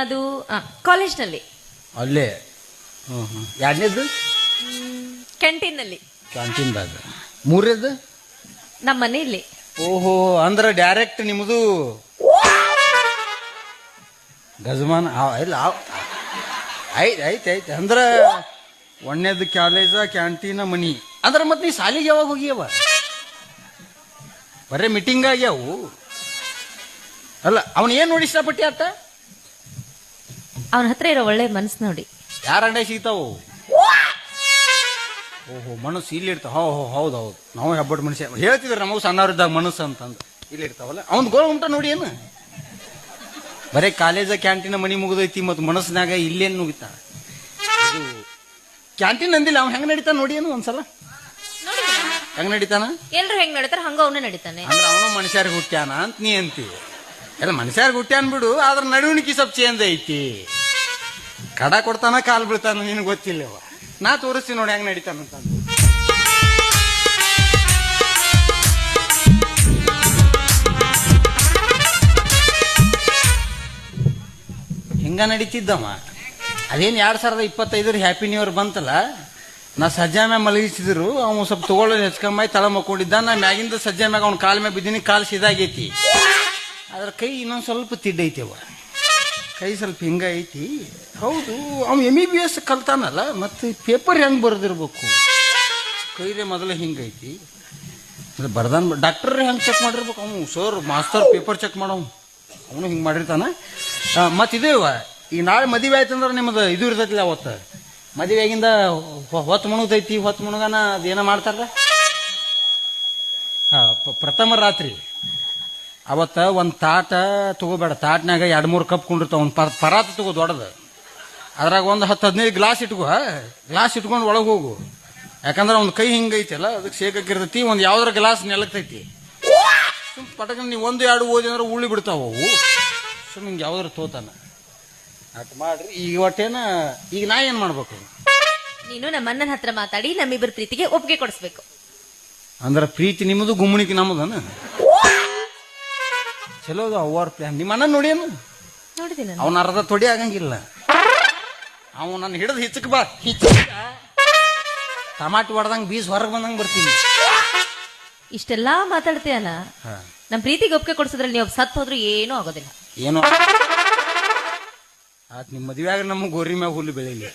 ಅದು ಕಾಲೇಜ್ನಲ್ಲಿ. ಅಲ್ಲೇ ಎರಡನೇದು ಕ್ಯಾಂಟೀನ್ನಲ್ಲಿ. ಕ್ಯಾಂಟೀನ್ದಾಗ. ಮೂರನೇದು ನಮ್ಮ ಮನೆಯಲ್ಲಿ. ಓಹೋ, ಅಂದ್ರೆ ಡೈರೆಕ್ಟ್ ನಿಮ್ಮದು ಗಜಮಾನ ಇಲ್ಲ. ಐತೆ ಅಂದ್ರೆ ಒಂದನೇದು ಕಾಲೇಜ, ಕ್ಯಾಂಟೀನ, ಮನಿ. ಅಂದ್ರೆ ಮತ್ತೆ ನೀ ಸಾಲಿಗೆ ಯಾವಾಗ ಹೋಗಿಯವ? ಬರೇ ಮೀಟಿಂಗ್ ಆಗ್ಯಾವು. ಅಲ್ಲ, ಅವನು ಏನು ನೋಡಿ ಇಷ್ಟಪಟ್ಟಿ ಆತ? ಅವನ ಹತ್ರ ಇರೋ ಒಳ್ಳೆ ಮನಸ್ಸು ನೋಡಿ. ಯಾರ ಅಂಗಡಿ ಸಿಗ್ತಾವು? ಓಹೋ, ಮನಸ್ಸು ಇಲ್ಲಿ ಇರ್ತಾವ. ಹೌದು. ನಾವು ಹೆಬ್ಬಟ್ಟು ಮನುಷ್ಯ ಹೇಳ್ತಿದ್ರು ನಮಗೂ ಸಣ್ಣವ್ರಿದ್ದಾಗ ಮನಸ್ಸು ಅಂತಂದು. ಇಲ್ಲಿ ಇರ್ತಾವಲ್ಲ, ಅವ್ನ ಗೋಳ ಉಂಟ ನೋಡಿ. ಏನು ಬರೇ ಕಾಲೇಜ, ಕ್ಯಾಂಟೀನ, ಮನಿ ಮುಗಿದೈತಿ, ಮತ್ತು ಮನಸ್ಸಿನಾಗ ಇಲ್ಲೇನು ಮುಗಿತಾ? ಇದು ಕ್ಯಾಂಟೀನ್ ಅಂದಿಲ್ಲ, ಅವ್ನು ಹೆಂಗ್ ನಡೀತಾನ ನೋಡಿ. ಏನು ಒಂದ್ಸಲ ಹೆಂಗ್ ನಡೀತಾನ? ಎಲ್ರು ಹೆಂಗ್ ನಡೀತಾರ ಹಂಗ ಅವನೇ ನಡೀತಾನೆ. ಅಂದ್ರೆ ಅವನು ಮನುಷ್ಯರಿಗೆ ಹುಟ್ಟ್ಯಾನ ಅಂತ ನೀ ಅಂತೀವಿ. ಎಲ್ಲ ಮನುಷ್ಯರಿಗೆ ಹುಟ್ಟ್ಯಾನ್ ಬಿಡು, ಆದ್ರ ನಡುವಣಿಕೆ ಸ್ವಲ್ಪ ಚೇಂಜ್ ಐತಿ. ಕಡ ಕೊಡ್ತಾನ, ಕಾಲ್ ಬೀಳ್ತಾನ, ನಿನಗೆ ಗೊತ್ತಿಲ್ಲವ. ನಾ ತೋರಿಸ್ತೀನಿ ನೋಡಿ ಹೆಂಗ್ ನಡೀತಾನಂತ. ಹಿಂಗ ನಡೀತಿದ್ದಮ್ಮ. ಅದೇನು 2025 ಹ್ಯಾಪಿ ನ್ಯೂ ಇಯರ್ ಬಂತಲ್ಲ, ನಾ ಸಜ್ಜಾ ಮ್ಯಾಗ ಮಲಗಿಸಿದ್ರು. ಅವ್ನು ಸ್ವಲ್ಪ ತಗೊಳ್ಳೋ ಹೆಚ್ಕಮ್ಮಾಯಿ ತಳ ಮಕ್ಕೊಂಡಿದ್ದ. ನಾ ಮ್ಯಾಗಿಂದ ಸಜ್ಜಾ ಮ್ಯಾಗ ಅವ್ನ ಕಾಲ ಮ್ಯಾಗ ಬಿದ್ದೀನಿ. ಕಾಲು ಸಿದಾಗೈತಿ, ಅದ್ರ ಕೈ ಇನ್ನೊಂದು ಸ್ವಲ್ಪ ತಿಡ್ಡೈತಿವ. ಕೈ ಸ್ವಲ್ಪ ಹಿಂಗ ಐತಿ. ಹೌದು, ಅವ್ನು MBBS ಕಲ್ತಾನಲ್ಲ, ಮತ್ತೆ ಪೇಪರ್ ಹೆಂಗ್ ಬರ್ದಿರ್ಬೇಕು? ಕೈಲೇ ಮೊದಲೇ ಹಿಂಗೈತಿ. ಬರ್ದಾನ. ಡಾಕ್ಟರ್ ಹೆಂಗ್ ಚೆಕ್ ಮಾಡಿರ್ಬೇಕು? ಅವನು ಸರ್ ಮಾಸ್ತರ್ ಪೇಪರ್ ಚೆಕ್ ಮಾಡವ್, ಅವನು ಹಿಂಗೆ ಮಾಡಿರ್ತಾನ. ಮತ್ತು ಇದು ಈಗ ನಾಳೆ ಮದುವೆ ಆಯ್ತಂದ್ರೆ ನಿಮ್ಮದು ಇದು ಇರ್ತೈತಿಲ್ಲ, ಅವತ್ತು ಮದುವೆಗಿಂದ ಹೊತ್ತು ಮುಣುಗೈತಿ. ಹೊತ್ತು ಮುಣಗನ ಅದೇನೋ ಮಾಡ್ತಾರಲ್ಲ, ಪ್ರಥಮ ರಾತ್ರಿ ಅವತ್ತ ಒಂದು ತಾಟ ತಗೋಬೇಡ. ತಾಟ್ನಾಗ 2-3 ಕಪ್ ಕೊಂಡಿರ್ತಾವ. ಒಂದು ಪರಾತ ತಗೋ ದೊಡ್ಡದು, ಅದ್ರಾಗ ಒಂದು 10-15 ಗ್ಲಾಸ್ ಇಟ್ಕೋ. ಗ್ಲಾಸ್ ಇಟ್ಕೊಂಡು ಒಳಗೆ ಹೋಗು. ಯಾಕಂದ್ರೆ ಅವ್ನ ಕೈ ಹಿಂಗೈತಲ್ಲ, ಅದಕ್ಕೆ ಶೇಕಾಕಿರ್ತೈತಿ. ಒಂದು ಯಾವ್ದಾರ ಗ್ಲಾಸ್ ನೆಲಕ್ತೈತಿ. ಸುಮ್ ಪಟಕ ನೀವು 1-2 ಓದಿ ಅಂದ್ರೆ ಉಳ್ಳಿ ಬಿಡ್ತಾವ ಅವು. ಸುಮ್ ಹಿಂಗೆ ಯಾವ್ದಾರು ತೋತಾನ ಅಟ್ ಮಾಡ್ರಿ. ಈಗ ಒಟ್ಟೇನ ಈಗ ನಾ ಏನ್ ಮಾಡ್ಬೇಕು? ನೀನು ನಮ್ಮ ಅಣ್ಣನ ಹತ್ರ ಮಾತಾಡಿ ನಮ್ಮಿಬ್ಬರ ಪ್ರೀತಿಗೆ ಒಪ್ಪಿಗೆ ಕೊಡಿಸ್ಬೇಕು. ಅಂದ್ರೆ ಪ್ರೀತಿ ನಿಮ್ಮದು, ಗುಮ್ಮಣಿಕೆ ನಮ್ಮದನ. ಚಲೋ ಅವ್ರ ಪ್ಲಾನ್. ನಿಮ್ಮ ಅಣ್ಣ ನೋಡಿ, ಏನು ನೋಡಿದೀನಿ. ಅವನ ಅರ್ಧ ತೊಡಿ ಆಗಂಗಿಲ್ಲ. ಅವನು ನನ್ನ ಹಿಡಿದು ಹಿಚ್ಚಕ್ ಬಾ, ಟಮಾಟಿ ಹೊಡೆದಂಗೆ ಬೀಸ್ ಹೊರಗೆ ಬಂದಂಗೆ ಬರ್ತೀನಿ. ಇಷ್ಟೆಲ್ಲಾ ಮಾತಾಡ್ತೀಯಲ್ಲ, ನಮ್ ಪ್ರೀತಿಗೆ ಒಪ್ಪಿಗೆ ಕೊಡ್ಸಿದ್ರಲ್ಲಿ ನೀವು ಸತ್ ಹೋದ್ರು ಏನೂ ಆಗೋದಿಲ್ಲ. ಏನೋ ಆತ್. ನಿಮ್ಮ ಮದುವೆಯಾಗ ನಮ್ಮ ಗೋರಿ ಮ್ಯಾಗ ಹುಲ್ಲು ಬೆಳೀಲಿ.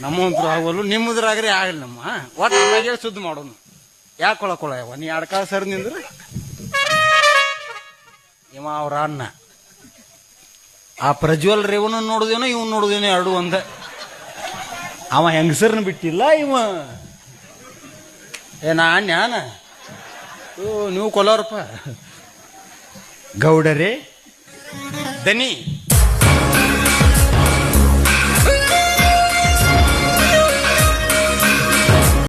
ನಮ್ಮಂತೂ ಆಗೋಲ್ಲ, ನಿಮ್ಮದ್ರಾಗ್ರೆ ಆಗಲಿ. ನಮ್ಮ ಒಟ್ಟು ಸುದ್ದಿ ಮಾಡೋನು. ಯಾಕೆ ಕೊಳಕೊಳ ಯಾವ ನೀ 2 ಕಾಲ ಸರ್ ನಿಂದ್ರೆ ಇವ ಅವ್ರ ಅಣ್ಣ. ಆ ಪ್ರಜ್ವಲ್ ರೇವನ ನೋಡುದೇನೋ, ಇವ್ ನೋಡುದೇನೋ, 2 ಒಂದ. ಅವ ಹೆಂಗಸರ್ನ ಬಿಟ್ಟಿಲ್ಲ, ಇವ ನಾ ಅಣ್ಣ. ನೀವು ಕೊಲ್ಲೋರಪ್ಪ ಗೌಡರೇ ದನಿ